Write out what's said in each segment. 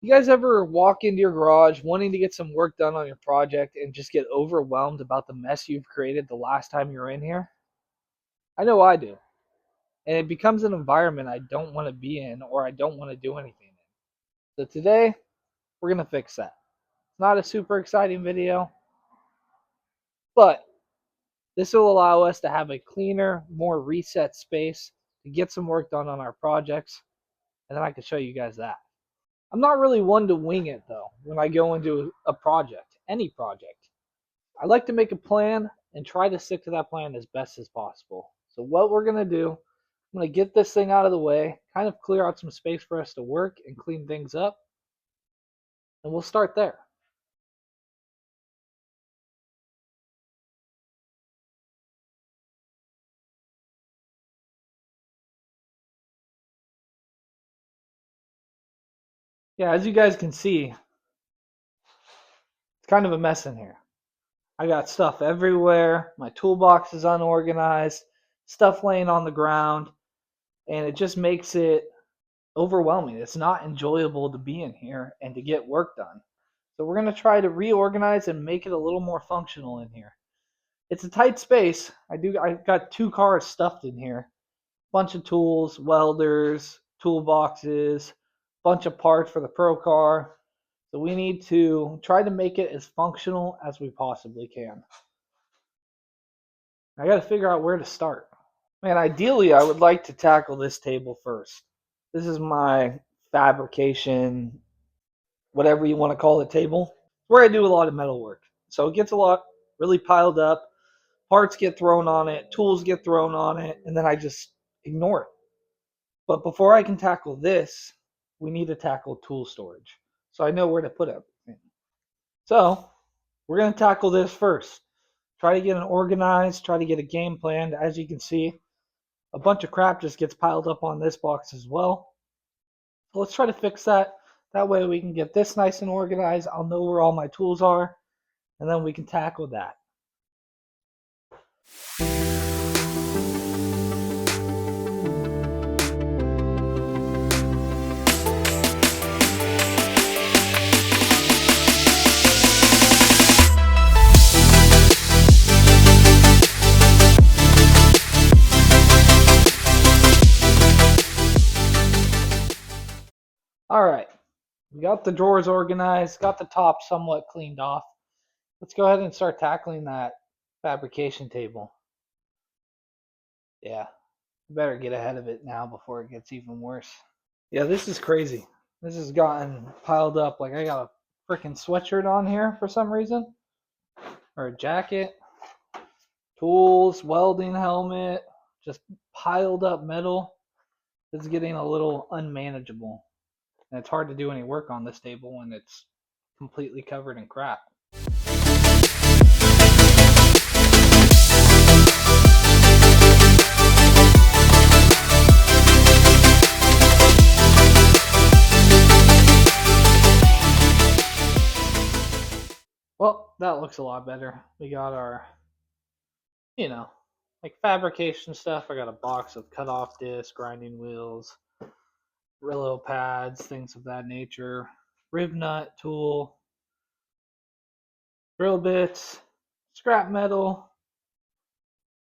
You guys ever walk into your garage wanting to get some work done on your project and just get overwhelmed about the mess you've created the last time you were in here? I know I do. And it becomes an environment I don't want to be in or I don't want to do anything in. So today, we're going to fix that. It's not a super exciting video, but this will allow us to have a cleaner, more reset space to get some work done on our projects. And then I can show you guys that. I'm not really one to wing it though when I go into a project, any project. I like to make a plan and try to stick to that plan as best as possible. So what we're going to do, I'm going to get this thing out of the way, kind of clear out some space for us to work and clean things up, and we'll start there. Yeah, as you guys can see, it's kind of a mess in here. I got stuff everywhere. My toolbox is unorganized, stuff laying on the ground, and it just makes it overwhelming. It's not enjoyable to be in here and to get work done. So we're going to try to reorganize and make it a little more functional in here. It's a tight space. I've got 2 cars stuffed in here. Bunch of tools, welders, toolboxes, bunch of parts for the Pro car. So we need to try to make it as functional as we possibly can. I got to figure out where to start. Man, ideally I would like to tackle this table first. This is my fabrication, whatever you want to call the table, where I do a lot of metal work. So it gets a lot really piled up. Parts get thrown on it, tools get thrown on it, and then I just ignore it. But before I can tackle this, we need to tackle tool storage. So I know where to put everything. So we're going to tackle this first. Try to get it organized, try to get a game plan. As you can see, a bunch of crap just gets piled up on this box as well. So let's try to fix that. That way we can get this nice and organized. I'll know where all my tools are, and then we can tackle that. All right, we got the drawers organized, got the top somewhat cleaned off. Let's go ahead and start tackling that fabrication table. Yeah, better get ahead of it now before it gets even worse. Yeah, this is crazy. This has gotten piled up. Like I got a freaking sweatshirt on here for some reason, or a jacket, tools, welding helmet, just piled up metal. It's getting a little unmanageable. And it's hard to do any work on this table when it's completely covered in crap. Well, that looks a lot better. We got our, like fabrication stuff. I got a box of cut-off discs, grinding wheels, Brillo pads, things of that nature, rib nut tool, drill bits, scrap metal.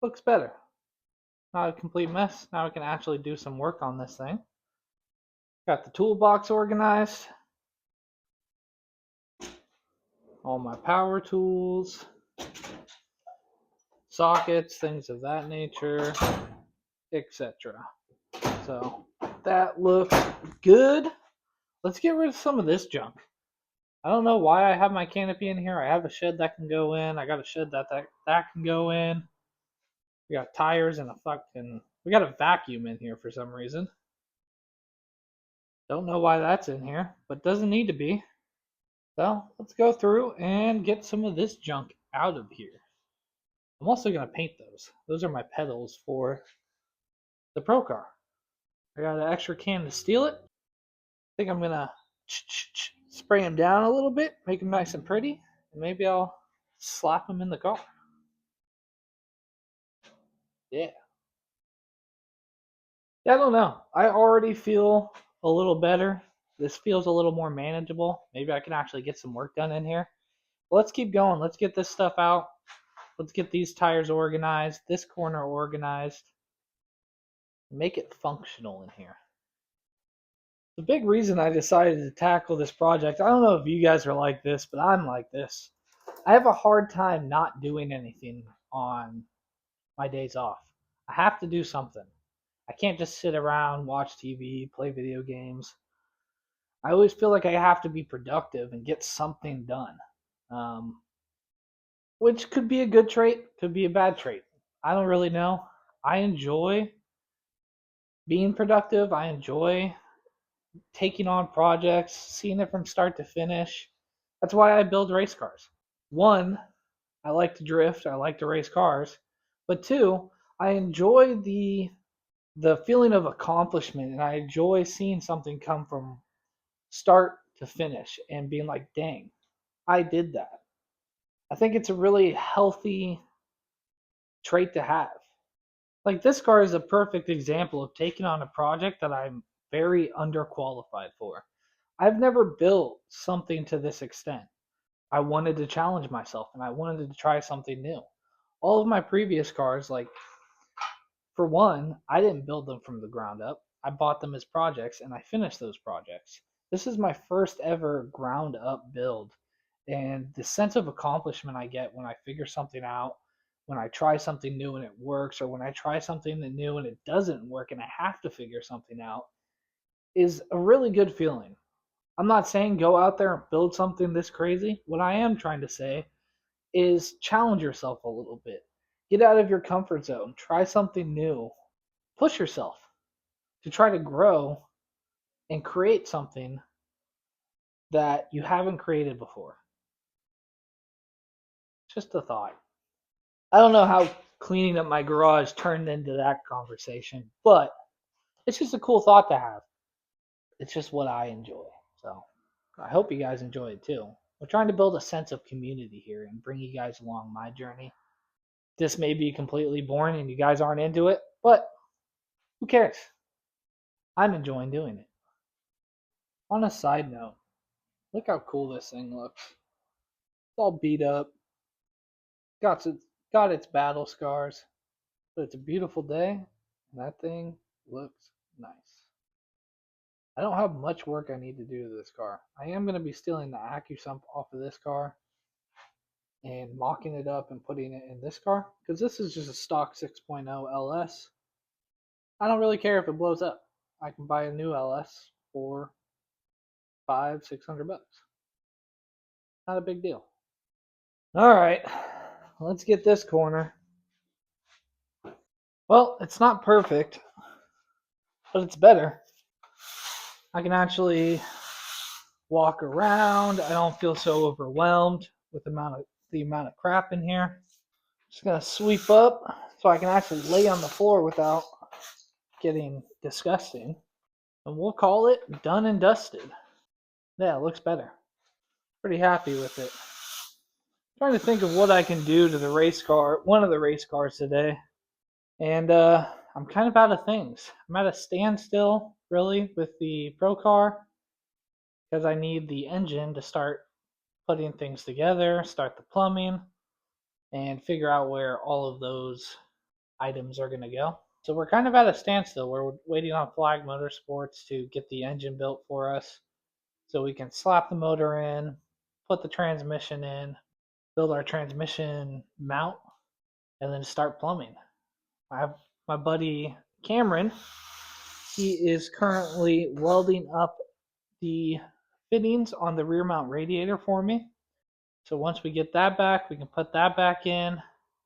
Looks better. Not a complete mess. Now I can actually do some work on this thing. Got the toolbox organized. All my power tools, sockets, things of that nature, etc. So that looks good. Let's get rid of some of this junk. I don't know why I have my canopy in here. I have a shed that can go in. I got a shed that can go in. We got tires and we got a vacuum in here for some reason. Don't know why that's in here, but doesn't need to be. So let's go through and get some of this junk out of here. I'm also going to paint those. Those are my pedals for the Pro car. I got an extra can to steal it. I think I'm going to spray them down a little bit, make them nice and pretty, and maybe I'll slap them in the car. Yeah. I don't know. I already feel a little better. This feels a little more manageable. Maybe I can actually get some work done in here. But let's keep going. Let's get this stuff out. Let's get these tires organized, this corner organized, make it functional in here. The big reason I decided to tackle this project, I don't know if you guys are like this, but I'm like this. I have a hard time not doing anything on my days off. I have to do something. I can't just sit around, watch TV, play video games. I always feel like I have to be productive and get something done, um, which could be a good trait, could be a bad trait. I don't really know. I enjoy being productive. I enjoy taking on projects, seeing it from start to finish. That's why I build race cars. One, I like to drift, I like to race cars, but two, I enjoy the feeling of accomplishment, and I enjoy seeing something come from start to finish and being like, "Dang, I did that." I think it's a really healthy trait to have. Like this car is a perfect example of taking on a project that I'm very underqualified for. I've never built something to this extent. I wanted to challenge myself and I wanted to try something new. All of my previous cars, like for one, I didn't build them from the ground up. I bought them as projects and I finished those projects. This is my first ever ground up build. And the sense of accomplishment I get when I figure something out, when I try something new and it works, or when I try something new and it doesn't work and I have to figure something out, is a really good feeling. I'm not saying go out there and build something this crazy. What I am trying to say is challenge yourself a little bit. Get out of your comfort zone. Try something new. Push yourself to try to grow and create something that you haven't created before. Just a thought. I don't know how cleaning up my garage turned into that conversation, but it's just a cool thought to have. It's just what I enjoy. So I hope you guys enjoy it too. We're trying to build a sense of community here and bring you guys along my journey. This may be completely boring and you guys aren't into it, but who cares? I'm enjoying doing it. On a side note, look how cool this thing looks. It's all beat up, got its battle scars, but it's a beautiful day, and that thing looks nice. I don't have much work I need to do to this car. I am going to be stealing the AccuSump off of this car and mocking it up and putting it in this car because this is just a stock 6.0 LS. I don't really care if it blows up. I can buy a new LS for $500-600. Not a big deal. All right, let's get this corner. Well, it's not perfect, but it's better. I can actually walk around. I don't feel so overwhelmed with the amount of crap in here. Just gonna sweep up so I can actually lay on the floor without getting disgusting. And we'll call it done and dusted. Yeah, it looks better. Pretty happy with it. Trying to think of what I can do to the race car, one of the race cars today. And I'm kind of out of things. I'm at a standstill, really, with the Pro Car because I need the engine to start putting things together, start the plumbing, and figure out where all of those items are going to go. So we're kind of at a standstill. We're waiting on Flag Motorsports to get the engine built for us so we can slap the motor in, put the transmission in, build our transmission mount, and then start plumbing. I have my buddy Cameron. He is currently welding up the fittings on the rear mount radiator for me. So once we get that back, we can put that back in.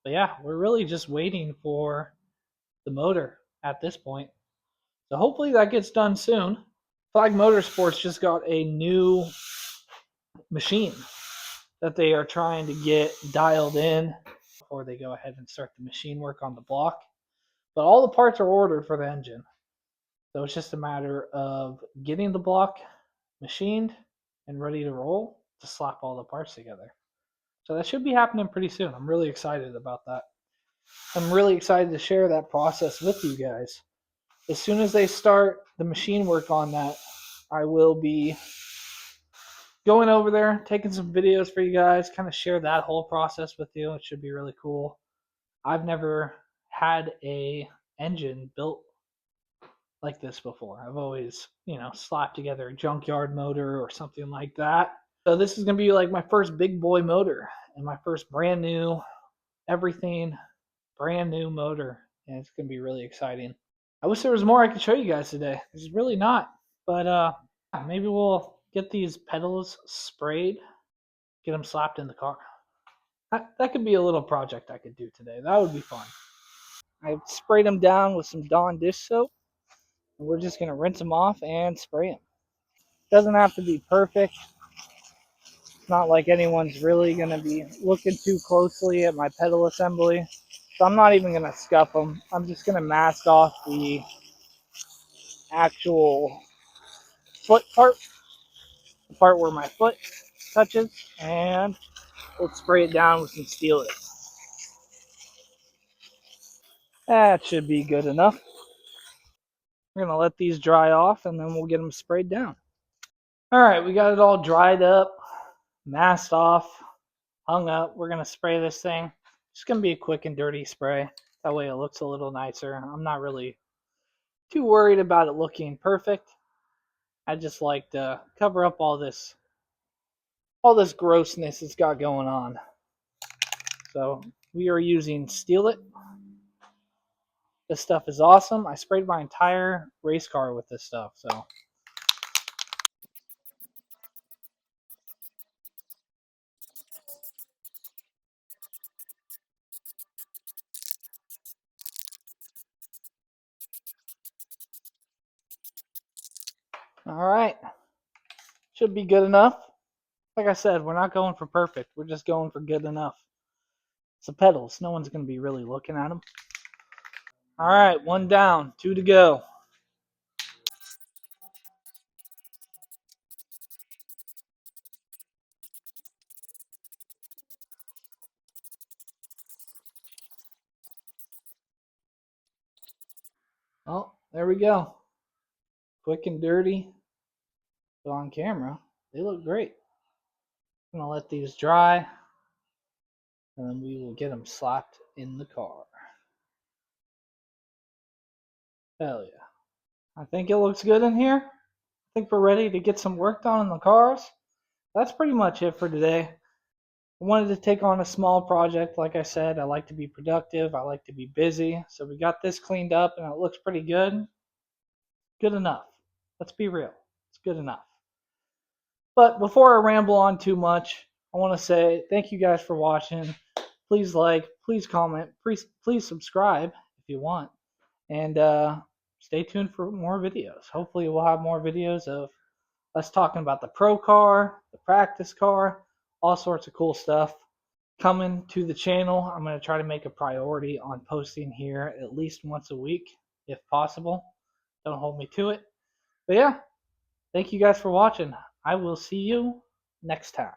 But yeah, we're really just waiting for the motor at this point. So hopefully that gets done soon. Flag Motorsports just got a new machine that they are trying to get dialed in before they go ahead and start the machine work on the block. But all the parts are ordered for the engine. So it's just a matter of getting the block machined and ready to roll to slap all the parts together. So that should be happening pretty soon. I'm really excited about that. I'm really excited to share that process with you guys. As soon as they start the machine work on that, I will be going over there, taking some videos for you guys, kind of share that whole process with you. It should be really cool. I've never had a engine built like this before. I've always, slapped together a junkyard motor or something like that. So this is gonna be like my first big boy motor and my first brand new everything, brand new motor, and it's gonna be really exciting. I wish there was more I could show you guys today. There's really not, but maybe we'll get these pedals sprayed, get them slapped in the car. That could be a little project I could do today. That would be fun. I sprayed them down with some Dawn dish soap. And we're just gonna rinse them off and spray them. Doesn't have to be perfect. It's not like anyone's really gonna be looking too closely at my pedal assembly. So I'm not even gonna scuff them. I'm just gonna mask off the actual foot part, the part where my foot touches, and we'll spray it down with some Steel It. That should be good enough. We're gonna let these dry off and then we'll get them sprayed down. All right, we got it all dried up, masked off, hung up. We're gonna spray this thing. It's gonna be a quick and dirty spray. That way it looks a little nicer. I'm not really too worried about it looking perfect. I just like to cover up all this grossness it's got going on. So we are using Steel It. This stuff is awesome. I sprayed my entire race car with this stuff. So all right, should be good enough. Like I said, we're not going for perfect. We're just going for good enough. It's the pedals. No one's going to be really looking at them. All right, one down, two to go. Oh, there we go. Quick and dirty. So on camera, they look great. I'm going to let these dry, and then we will get them slapped in the car. Hell yeah. I think it looks good in here. I think we're ready to get some work done in the cars. That's pretty much it for today. I wanted to take on a small project. Like I said, I like to be productive. I like to be busy. So we got this cleaned up and it looks pretty good. Good enough. Let's be real. It's good enough. But before I ramble on too much, I want to say thank you guys for watching. Please like, please comment, please subscribe if you want. And stay tuned for more videos. Hopefully we'll have more videos of us talking about the pro car, the practice car, all sorts of cool stuff coming to the channel. I'm going to try to make a priority on posting here at least once a week if possible. Don't hold me to it. But yeah, thank you guys for watching. I will see you next time.